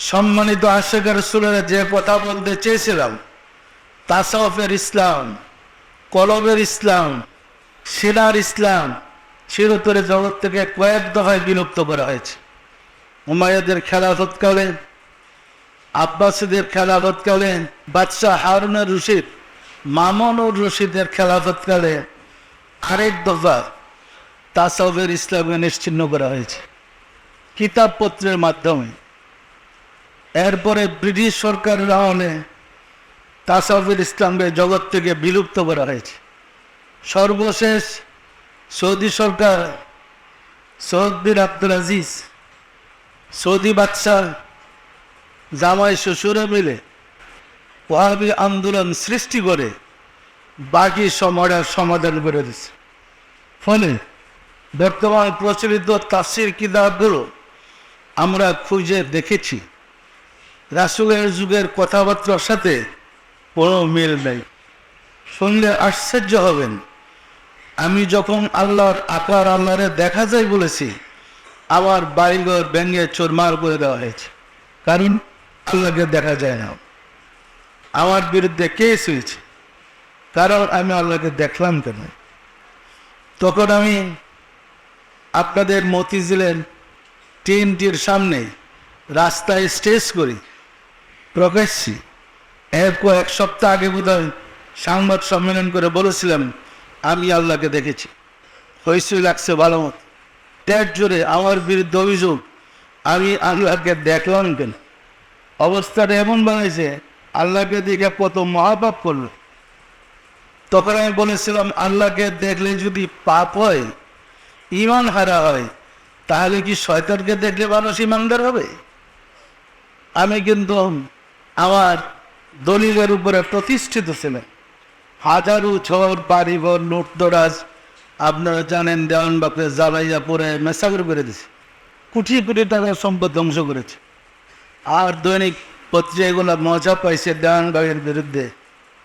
সম্মানিত আশিক রাসূলের যে কথা বলতে চেয়েছিলাম, তাসাউফের ইসলাম, কলবের ইসলাম, সিনার ইসলাম চিরতরে জগৎ থেকে কয়েক দফায় বিলুপ্ত করা হয়েছে। উমাইয়াদের খেলাফতকালে, আব্বাসীদের খেলাফতকালে, বাদশাহ হারুনুর রশিদ, মামুনুর রশিদের খেলাফতকালে আরেক দফা তাসাউফের ইসলামকে নিশ্চিহ্ন করা হয়েছে কিতাবপত্রের মাধ্যমে। এরপরে ব্রিটিশ সরকারের আমলে তাসাউফের ইসলামকে জগৎ থেকে বিলুপ্ত করা হয়েছে। সর্বশেষ সৌদি সরকার, সৌদ বিন আব্দুল আজিজ, সৌদি বাদশাহ জামাই শ্বশুরে মিলে ওয়াহাবি আন্দোলন সৃষ্টি করে বাকি সময়ের সমাধান করে দিচ্ছে। ফলে বর্তমান প্রচলিত তাফসির কিতাবগুলো আমরা খুঁজে দেখেছি, রাসূলের যুগের কথাবার্তার সাথে কোনো মিল নেই। শুনলে আশ্চর্য হবেন, আমি যখন আল্লাহর আকার আল্লাহরে দেখা যায় বলেছি, আমার বাড়িঘর ভেঙে চুরমার করে দেওয়া হয়েছে, কারণ আল্লাহকে দেখা যায় না। আমার বিরুদ্ধে কেস হয়েছে, কারণ আমি আল্লাহকে দেখলাম কেন। তখন আমি আপনাদের মতিঝিলের টিএনটির সামনে রাস্তায় স্টেজ করি প্রকাশ্যে। এর কয়েক সপ্তাহ আগে বোধহয় সংবাদ সম্মেলন করে বলেছিলাম আমি আল্লাহকে দেখেছি। হয়েছে লাগছে ভালো মতো, ট্যাট জোরে আমার বিরুদ্ধে অভিযোগ আমি আল্লাহকে দেখলাম কেন। অবস্থাটা এমন বানাইছে আল্লাহকে দেখে কত মহাপাপ করলো। তখন আমি বলেছিলাম আল্লাহকে দেখলে যদি পাপ হয়, ইমান হারা হয়, তাহলে কি শয়তানকে দেখলে মানুষ ইমানদার হবে? আমি কিন্তু আমার দলিলের উপরে প্রতিষ্ঠিত ছিলেন। হাজারো ঝড় বাড়িঘর লুটতরাজ আপনারা জানেন, দেওয়ানবাগকে জ্বালাইয়া পরে মেসাগর করে দিছে, কোটি কোটি টাকার সম্পদ ধ্বংস করেছে। আর দৈনিক পত্রিকাগুলো মজা পাইছে দেওয়ানবাগের বিরুদ্ধে।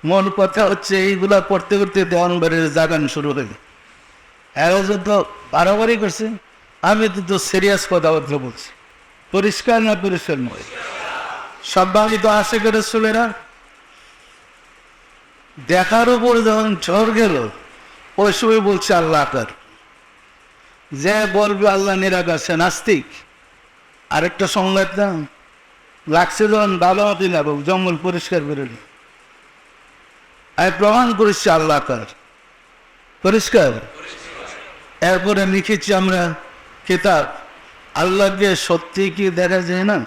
মূল কথা হচ্ছে এইগুলা পড়তে করতে দেওয়ানবাগের জাগান শুরু হয়ে এরা তো বাড়াবাড়ি করছে। আমি তো সিরিয়াস কথাবার্তা বলছি, পরিষ্কার না পরিষ্কার নয়। সম্মানিত আশিক রাসূলেরা, দেখার উপর যখন ঝড় গেল ওই সময় বলছে আল্লাহ আকার। যে বলবে আল্লাহ নিরাকার সে নাস্তিক। আরেকটা সংবাদ না লাগছে যখন বাবাতি লাগো জঙ্গল পরিষ্কার করে নি, আমি প্রমাণ করেছি আল্লাহ আকার পরিষ্কার। এরপরে লিখেছি আমরা কিতাব, আল্লাহকে সত্যি কি দেখা যায় না?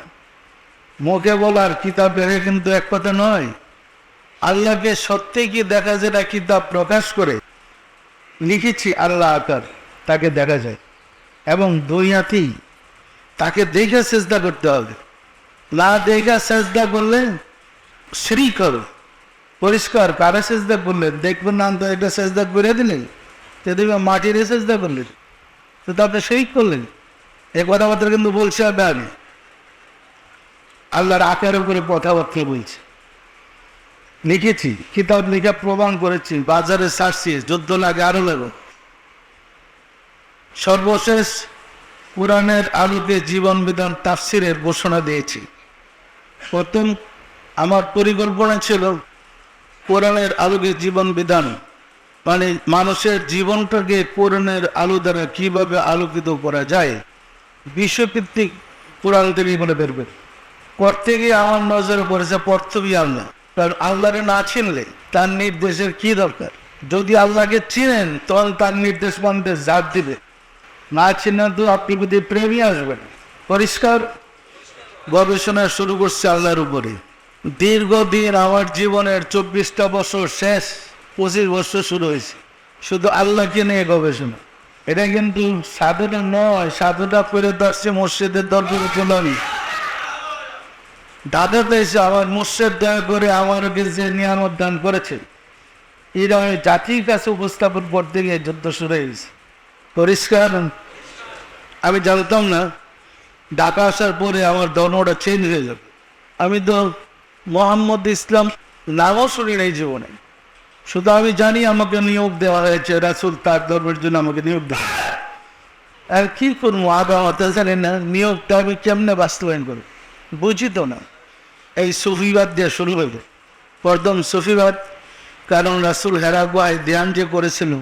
মুখে বলার কিতাব দেখে কিন্তু এক কথা নয়। আল্লাহকে সত্যি কি দেখা যায় না কিতাব প্রকাশ করে লিখেছি আল্লাহ আকার, তাকে দেখা যায় এবং দুই হাতেই তাকে দেখে সেজদা করতে হবে। না দেখা সেজদা করলে শিরক করো। পরিষ্কার কারা সেজদা করলেন দেখবেন না, তো একটা সেজদা করে দিলেন, তো দেখবেন মাটির সেজদা করলেন, তো আপনি শিরক করলেন। এই কথাবার্তা কিন্তু বলছে আমি আল্লাহর আকারের উপরে কথাবার্তা বলছি, লিখেছি, কিতাব লিখে প্রমাণ করেছি, বাজারে ছাড়ছি, যুদ্ধ লাগে আরো লাগো। সর্বশেষ কোরআনের আলোকে জীবন বিধান তাফসিরের ঘোষণা দিয়েছি। প্রথম আমার পরিকল্পনা ছিল কোরআনের আলোকে জীবন বিধান, মানে মানুষের জীবনটাকে কোরআনের আলো দ্বারা কীভাবে আলোকিত করা যায়, বিশ্বভিত্তিক কোরআন থেকে বলে বেরবে। করতে গিয়ে আমার নজরে পড়েছে প্রথমেই আল্লাহ। কারণ আল্লাহরে না চিনলে তার নির্দেশের কি দরকার? যদি আল্লাহকে চিনেন তখন তার নির্দেশ মানতে জাত দিবে, না চিনেন তো আপনি যদি প্রেমই আসবেন। পরিষ্কার গবেষণা শুরু করছে আল্লাহর উপরে। দীর্ঘদিন আমার জীবনের 24টা বছর শেষ, 25 বছর শুরু হয়েছে শুধু আল্লাহকে নিয়ে গবেষণা। এটা কিন্তু সাধুটা নয়, সাধুটা করে আসছে মসজিদের দরবারে চলে আমি দাদা পেয়েছে আমার মুর্শিদ দয়া করে আমাকে যে নিয়ামত দান করেছে, এরা জাতির কাছে উপস্থাপন করতে গিয়ে যুদ্ধ শুরু হয়েছে। পরিষ্কার আমি জানতাম না ঢাকা আসার পরে আমার ধর্মটা চেঞ্জ হয়ে যাবে। আমি তো মোহাম্মদ ইসলাম নামও শুনি নাই জীবনে, শুধু আমি জানি আমাকে নিয়োগ দেওয়া হয়েছে, রাসূল তার ধর্মের জন্য আমাকে নিয়োগ দেওয়া। আর কি করবো, আবার জানি না নিয়োগটা আমি কেমনে বাস্তবায়ন করবো। বুঝিত না। এই সুফিবাদ দিয়ে শুরু হইল প্রথম সুফিবাদ, কারণ রাসূল হেরা গুহায় ধ্যান যে করেছিল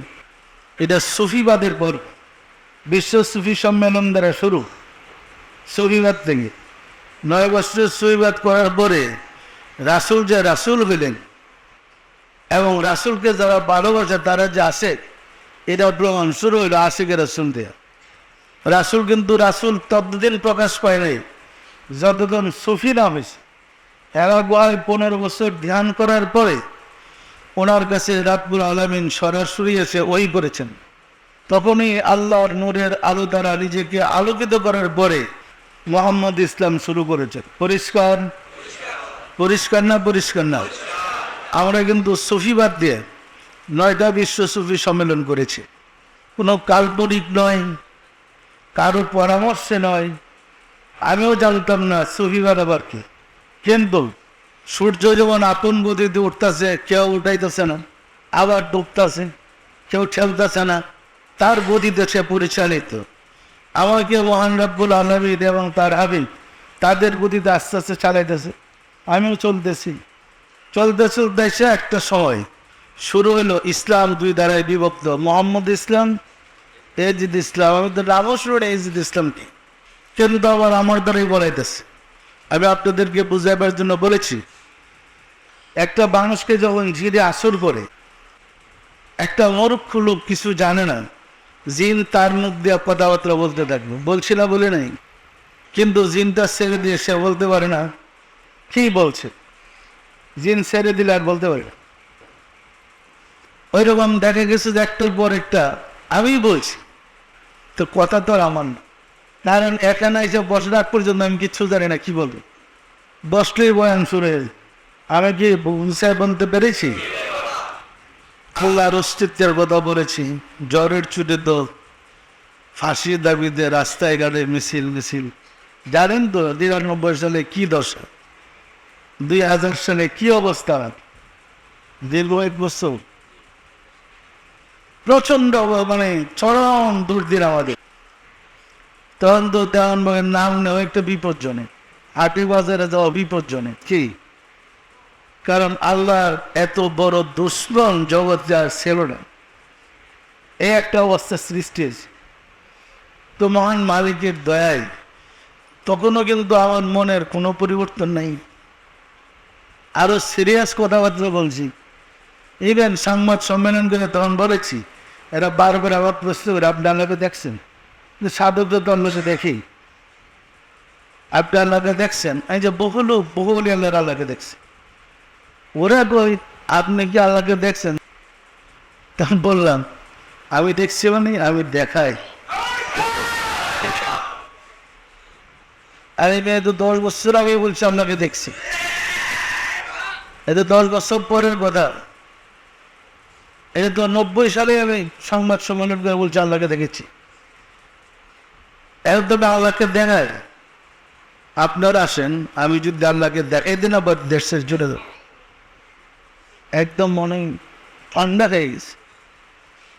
এটা সুফিবাদের পর বিশ্ব সুফি সম্মেলন দ্বারা শুরু। সুফিবাদ থেকে 9 বছর সুফিবাদ করার পরে রাসূল যে রাসূল হইলেন এবং রাসূলকে যারা ভালোবাসে তারা যে আসে, এটা প্রমাণ শুরু হইল আশিকে রাসূল দিয়ে। রাসূল কিন্তু রাসূল ততদিন প্রকাশ পায় নাই যতদিন সুফি নাম হয়েছে। হেরা গুহায় 15 বছর ধ্যান করার পরে ওনার কাছে রাব্বুল আলামিন সরাসরি এসে ওই করেছেন। তখনই আল্লাহর নূরের আলো দ্বারা নিজেকে আলোকিত করার পরে মোহাম্মদ ইসলাম শুরু করেছেন। পরিষ্কার পরিষ্কার না? পরিষ্কার না? আমরা কিন্তু সুফিবাদ দিয়ে 9টা বিশ্ব সুফি সম্মেলন করেছি। কোনো কাল্পনিক নয়, কারোর পরামর্শে নয়। আমিও জানতাম না সুফিবাদ আবার কি, কিন্তু সূর্য যেমন আপন গতিতে উঠতেছে, কেউ উঠাইতেছে না, আবার ডুবতেছে, কেউ ঠেলতেছে না, তার গতিতে সে পরিচালিত। আমাকে মহান রাব্বুল আলামিন এবং তার হাবিব তাদের গতিতে আস্তে আস্তে চালাইতেছে, আমিও চলতেছি। চলতে চলতে এসে একটা সময় শুরু হলো ইসলাম 2 ধারায় বিভক্ত, মোহাম্মদ ইসলাম, এজিদ ইসলাম। আমি তো নামও শুরু এজিদ ইসলামকে, কিন্তু আবার আমার দ্বারাই বলাইতেছে। আমি আপনাদেরকে বুঝাইবার জন্য বলেছি, একটা মানুষকে যখন জিনে আসর করে, একটা মূর্খ লোক কিছু জানে না, জিন তার মুখ দিয়ে কথাবার্তা বলতে থাকবে। বলছি না বলে নাই, কিন্তু জিনটা ছেড়ে দিয়ে সে বলতে পারে না কি বলছে। জিন ছেড়ে দিলে আর বলতে পারে না। ওই রকম দেখা গেছে যে একটার পর একটা আমি বলছি, তো কথা তো আর আমার না, কারণ এখানে এসে বসার আগ পর্যন্ত আমি কিচ্ছু জানি না কি বলবো। বসলেই বয়ান শুরু হয়ে যায়। আমি কি বুঝে বলতে পেরেছি? আল্লাহর অস্তিত্বের কথা বলেছি, জ্বরের ছুটে তো ফাঁসির দাবিতে রাস্তায় ঘাটে মিছিল মিছিল। জানেন তো 93 সালে কি দশা, 2000 সালে কি অবস্থা, দীর্ঘ 1 বছর প্রচন্ড মানে চরম দুর্দিন আমাদের। তখন তো তেমন নাম নেওয়া একটা বিপজ্জনক, হাটি বাজারে যাওয়া বিপজ্জনক। কি কারণ আল্লাহর এত বড় দুশ্মন জগৎ যা ছিল না, এই একটা অবস্থা সৃষ্টি হয়েছে। তো মহান মালিকের দয়ায় তখনও কিন্তু আমার মনের কোনো পরিবর্তন নাই, আরো সিরিয়াস কথাবার্তা বলছি। ইভেন সংবাদ সম্মেলন করে তখন বলেছি, এরা বারবার আবার প্রশ্ন করে, আপনি আল্লাহকে দেখছেন? সাধকদের তো অন্যকে দেখি, আপনি আল্লাহকে দেখছেন? এই যে বহু লোক বহু বলি আল্লাহকে দেখছে, ওরা কই আপনি কি আল্লাহকে দেখছেন? তখন বললাম, আমি দেখছি মানে আমি দেখাই। আমি তো 10 বছর আগে বলছি আপনাকে দেখছি, এটা 10 বছর পরের কথা। এটা তো 90 সালে আমি সংবাদ সম্মেলন করে বলছি আল্লাহকে দেখেছি। এখন তবে আল্লাহকে দেখায়, আপনারা আসেন, আমি যদি আল্লাহকে দেখাই দিন আবার দেশের জুড়ে একদম মনে ঠান্ডা হয়ে গেছে।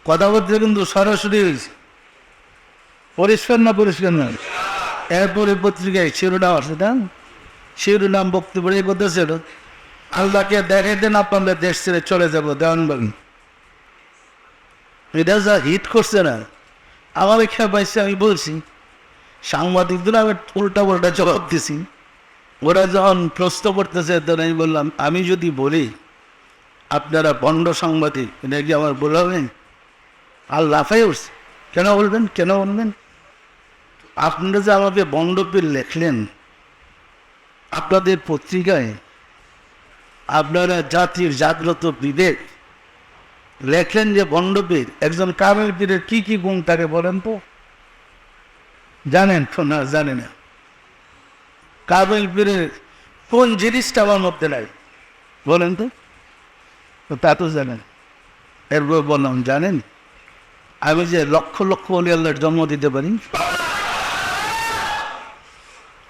কথা বলতে কিন্তু সরাসরি হয়েছে, পরিষ্কার না? পরিষ্কার না? এরপরে পত্রিকায় শিরোনাম আছে, না শিরোনাম বক্তব্য এই কথা ছিল, আল্লাহকে দেখাই দেন আপনাদের দেশ ছেড়ে চলে যাবো দেওয়ানবাগি। এটা যা হিট করছে না, আমার খেয়ে পাইছে। আমি বলছি সাংবাদিকদের আমি উল্টা পাল্টা জবাব দিছি। ওরা যখন প্রশ্ন করতেছে তখন আমি বললাম, আমি যদি বলি আপনারা বন্ড সাংবাদিক, এটা কি আমার বলা হবে? আর লাফাই উঠছে, কেন বলবেন, কেন বলবেন? আপনারা যে আমাকে বন্ডপীর লেখলেন আপনাদের পত্রিকায়, আপনারা জাতির জাগ্রত বিবেক লেখলেন যে বন্ডপীর, একজন কামেল পীরের কি কি গুণ তাকে বলেন তো? জানেন তো? না জানে না। কামেল পীরের কোন জিনিসটা আমার মধ্যে নাই বলেন তো? তা তো জানেন। এরপর বললাম, জানেন আমি যে লক্ষ লক্ষ অলি আল্লাহর জন্ম দিতে পারি,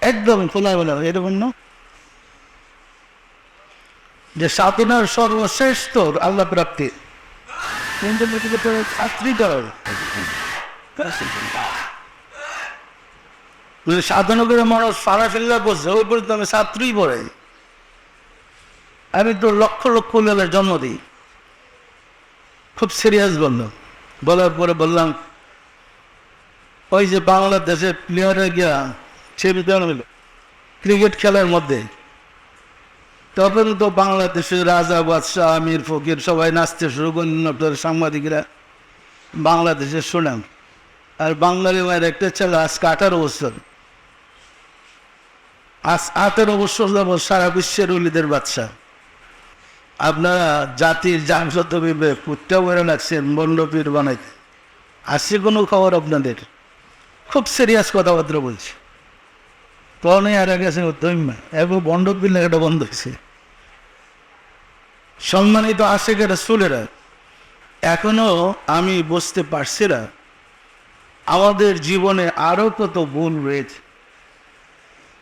একদম খোলা বলা এরকম না, যে সাধনার সর্বশ্রেষ্ঠ আল্লাহ প্রাপ্তির ছাত্রী করার সাধারণ করে মানুষ ফাড়া ফেললে বসছে, ওই পর্যন্ত আমি ছাত্রই পড়ে। আমি তো লক্ষ লক্ষ লেভেলের জন্ম দিই। খুব সিরিয়াস বললাম, বলার পরে বললাম ওই যে বাংলাদেশের প্লেয়ারে গিয়া চ্যাম্পিয়ন হইল ক্রিকেট খেলার মধ্যে, তখন তো বাংলাদেশের রাজা বাদশাহ আমির ফকির সবাই নাচতে শুরু করলেন, সাংবাদিকরা বাংলাদেশের শোনাম। আর বাঙালি মায়ের একটা ছেলে আজকে 18 বছর, আজ 18 বছর যাব সারা বিশ্বের অলিদের বাদশা। আপনারা জাতির জাগ্রত বিবেক পুত্রা বলে লাগছেন মণ্ডপীর বানাইতে, আসছে কোনো খবর আপনাদের? খুব সিরিয়াস কথাবার্তা বলছি। তখনই আর গেছে দৈম্যা এবং মণ্ডপীর লেখাটা বন্ধ হয়েছে। সম্মানিত আশেকেরা চুলেরা, এখনো আমি বুঝতে পারছি না আমাদের জীবনে আরো কত ভুল রয়েছে।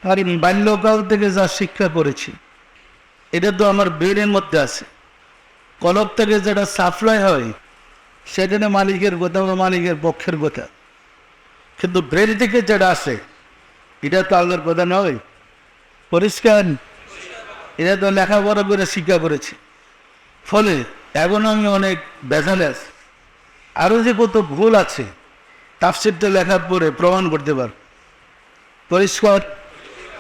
আর বাল্যকাল থেকে যা শিক্ষা করেছি এটা তো আমার ব্রেনের মধ্যে আছে। কলব থেকে যেটা সাপ্লাই হয় সেখানে মালিকের কথা বা মালিকের পক্ষের কথা, কিন্তু ব্রেন থেকে যেটা আসে এটা তো আল্লাহর কথা নয়। পরিষ্কার, এটা তো লেখাপড়া করে শিক্ষা করেছি। ফলে এখন আমি অনেক বেজালে আছি। আরও যে কত ভুল আছে তাফসীরটা লেখার পরে প্রমাণ করতে পার। পরিষ্কার।